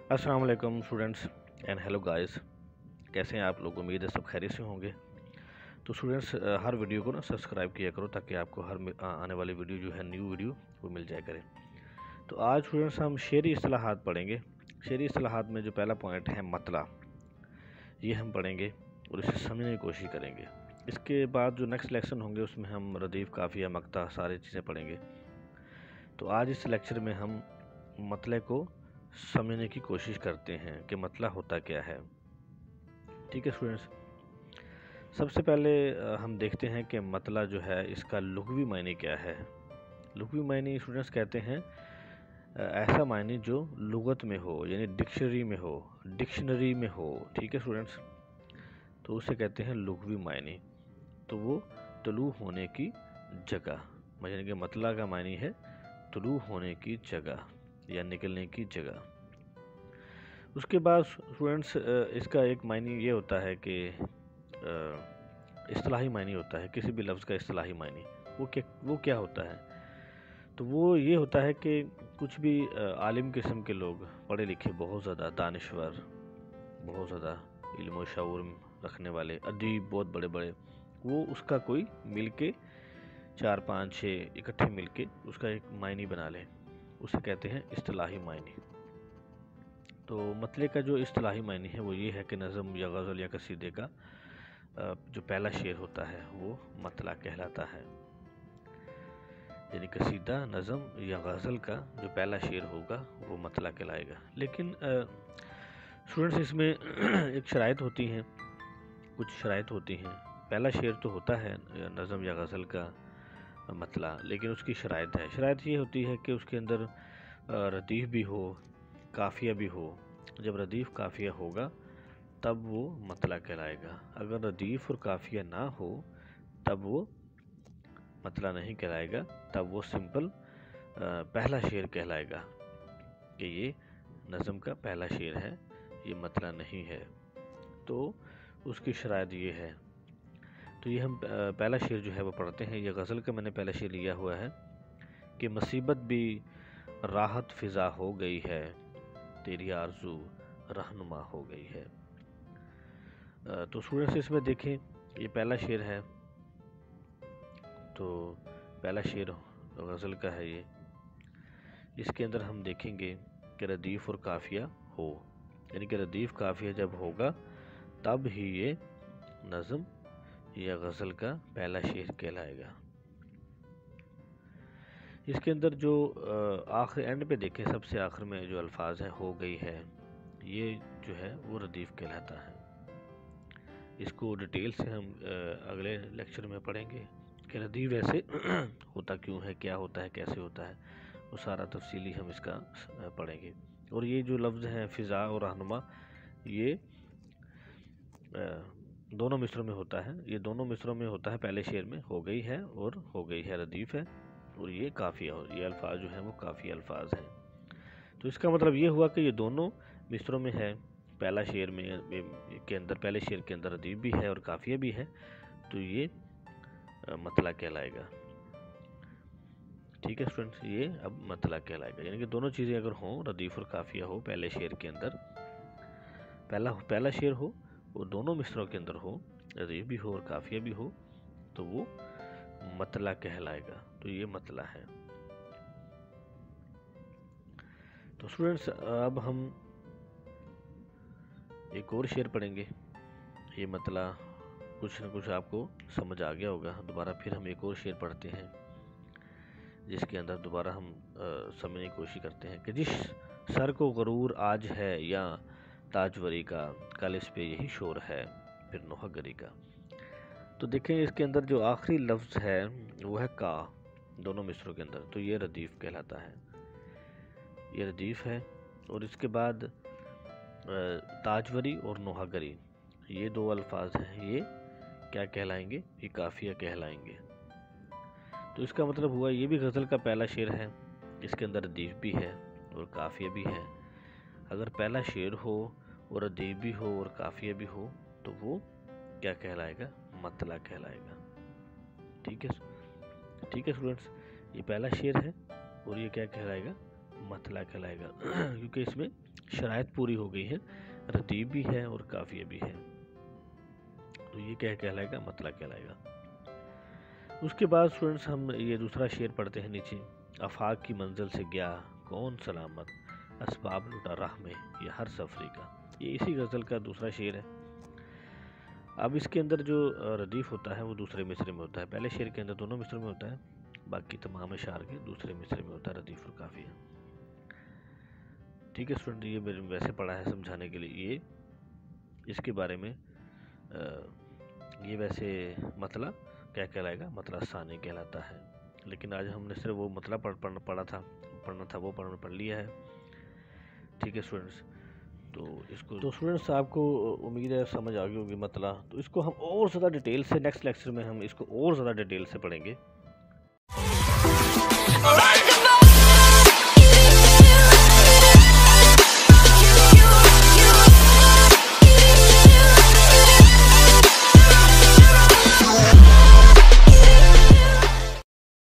अस्सलाम वालेकुम students and hello guys. कैसे हैं आप लोग? उम्मीद है सब खैरियत से होंगे। तो स्टूडेंट्स, हर वीडियो को सब्सक्राइब किया करो ताकि आपको आने वाली वीडियो जो है न्यू वीडियो वो मिल जाया करे। तो आज स्टूडेंट्स हम शेरी इस्तिलाहात पढ़ेंगे। शेरी इस्तिलाहात में जो पहला पॉइंट है मतला, ये हम पढ़ेंगे और इसे समझने की कोशिश करेंगे। इसके बाद जो नेक्स्ट लेक्चर होंगे उसमें हम रदीफ़, काफ़िया, मक्ता सारी चीज़ें पढ़ेंगे। तो आज इस लेक्चर में हम मतले को समझने की कोशिश करते हैं कि मतला होता क्या है। ठीक है स्टूडेंट्स, सबसे पहले हम देखते हैं कि मतला जो है इसका लुग़वी मायने क्या है। लुग़वी मायने स्टूडेंट्स कहते हैं ऐसा मायने जो लुगत में हो, यानी डिक्शनरी में हो। ठीक है स्टूडेंट्स, तो उसे कहते हैं लुग़वी मायने। तो वो तलू होने की जगह, यानी कि मतला का मायने है तलू होने की जगह या निकलने की जगह। उसके बाद स्टूडेंट्स इसका एक मायने ये होता है कि इस्तिलाही मायने होता है किसी भी लफ्ज़ का। इस्तिलाही मायने वो क्या होता है? तो वो ये होता है कि कुछ भी आलिम किस्म के लोग, पढ़े लिखे, बहुत ज़्यादा दानिश्वर, बहुत ज़्यादा इल्म व शऊर रखने वाले अदीब, बहुत बड़े बड़े, वो उसका कोई मिल के 4, 5, 6 इकट्ठे मिल के उसका एक मायने बना लें, उसे कहते हैं इस्तिलाही मायने। तो मतले का जो इस्तिलाही मायने है वो ये है कि नज़म या गज़ल या कसीदे का जो पहला शेर होता है वो मतला कहलाता है। यानी कसीदा, नज़म या गज़ल का जो पहला शेर होगा वो मतला कहलाएगा। लेकिन स्टूडेंट्स इसमें एक शराइत होती हैं, कुछ शराइत होती हैं। पहला शेर तो होता है नज़म या गज़ल का मतला, लेकिन उसकी शराइत है। शराइत ये होती है कि उसके अंदर रदीफ़ भी हो, काफ़िया भी हो। जब रदीफ़ काफ़िया होगा तब वो मतला कहलाएगा। अगर रदीफ़ और काफ़िया ना हो तब वो मतला नहीं कहलाएगा, तब वो सिंपल पहला शेर कहलाएगा कि ये नज़म का पहला शेर है, ये मतला नहीं है। तो उसकी शराइत ये है। तो ये हम पहला शेर जो है वो पढ़ते हैं। ये गज़ल का मैंने पहला शेर लिया हुआ है कि मुसीबत भी राहत फ़िज़ा हो गई है, तेरी आरज़ू रहनुमा हो गई है। तो स्टूडेंट्स इसमें देखें, ये पहला शेर है। तो पहला शेर गज़ल का है ये। इसके अंदर हम देखेंगे कि रदीफ़ और काफ़िया हो, यानी कि रदीफ़ काफ़िया जब होगा तब ही ये नज़म या गज़ल का पहला शेर कहलाएगा। इसके अंदर जो आखिर एंड पे देखें, सबसे आखिर में जो अल्फाज है हो गई है, ये जो है वो रदीफ़ कहलाता है। इसको डिटेल से हम अगले लेक्चर में पढ़ेंगे कि रदीफ़ वैसे होता क्यों है, क्या होता है, कैसे होता है, वो सारा तफसीली हम इसका पढ़ेंगे। और ये जो लफ्ज़ हैं फ़िज़ा और रहनुमा, ये दोनों मिसरों में होता है। ये दोनों मिसरों में होता है। पहले शेर में हो गई है और हो गई है रदीफ़ है, और ये काफ़िया, और ये अल्फाज जो हैं वो काफ़ी अल्फाज हैं। तो इसका मतलब ये हुआ कि ये दोनों मिसरों में है। पहला शेर में के अंदर, पहले शेर के अंदर रदीफ़ भी है और काफ़िया भी है, तो ये मतला कहलाएगा। ठीक है स्टूडेंट्स, ये अब मतला कहलाएगा। यानी कि दोनों चीज़ें अगर हों, रदीफ़ और काफ़िया हो, पहले शेर के अंदर पहला शेर हो और दोनों मिसरों के अंदर हो, रदीफ़ भी हो और काफ़िया भी हो, तो वो मतला कहलाएगा। तो ये मतला है। तो स्टूडेंट्स अब हम एक और शेर पढ़ेंगे। ये मतला कुछ न कुछ आपको समझ आ गया होगा। दोबारा फिर हम एक और शेर पढ़ते हैं जिसके अंदर दोबारा हम समझने की कोशिश करते हैं कि जिस सर को गरूर आज है या ताजवरी का, कल इस पे यही शोर है फिर नोहगरी का। तो देखें, इसके अंदर जो आखिरी लफ्ज़ है वो है का, दोनों मिसरों के अंदर, तो ये रदीफ़ कहलाता है। ये रदीफ़ है। और इसके बाद ताजवरी और नोहागरी, ये दो अल्फाज हैं, ये क्या कहलाएंगे? ये काफ़िया कहलाएंगे। तो इसका मतलब हुआ ये भी गज़ल का पहला शेर है, इसके अंदर रदीफ़ भी है और काफ़िया भी है। अगर पहला शेर हो और रदीफ़ भी हो और काफ़िया भी हो तो वो क्या कहलाएगा? मतला कहलाएगा। ठीक है, ठीक है स्टूडेंट्स, ये पहला शेर है और ये क्या कहलाएगा? मतला कहलाएगा क्योंकि इसमें شرائط پوری ہو گئی ہیں، ردیف بھی ہے اور قافیہ بھی ہے، تو یہ کیا کہلائے گا؟ مطلع کہلائے گا۔ اس کے بعد اسٹوڈنٹس ہم یہ دوسرا شعر پڑھتے ہیں نیچے۔ آفاق کی منزل سے گیا کون سلامت، اسباب لٹا راہ میں یہ ہر سفری کا۔ یہ اسی غزل کا دوسرا شعر ہے۔ اب اس کے اندر جو ردیف ہوتا ہے وہ دوسرے مصرے میں ہوتا ہے، پہلے شعر کے اندر دونوں مصرے میں ہوتا ہے، باقی تمام اشعار کے دوسرے مصرے میں ہوتا ہے ردیف اور قافیہ۔ ٹھیک ہے اسٹوڈنٹ، یہ میں نے ویسے پڑھا ہے سمجھانے کے لیے، یہ اس کے بارے میں یہ ویسے مطلع کیا کہلائے گا؟ مطلع ثانی کہلاتا ہے، لیکن آج ہم نے صرف وہ مطلع پڑھنا تھا وہ پڑھ لیا ہے۔ ٹھیک ہے اسٹوڈنٹس، تو اسٹوڈنٹس آپ کو امید ہے سمجھ آ گئی ہوگی مطلع، تو اس کو ہم اور زیادہ ڈیٹیل سے نیکسٹ لیکچر میں ہم اس کو اور زیادہ ڈیٹیل سے پڑھیں گے۔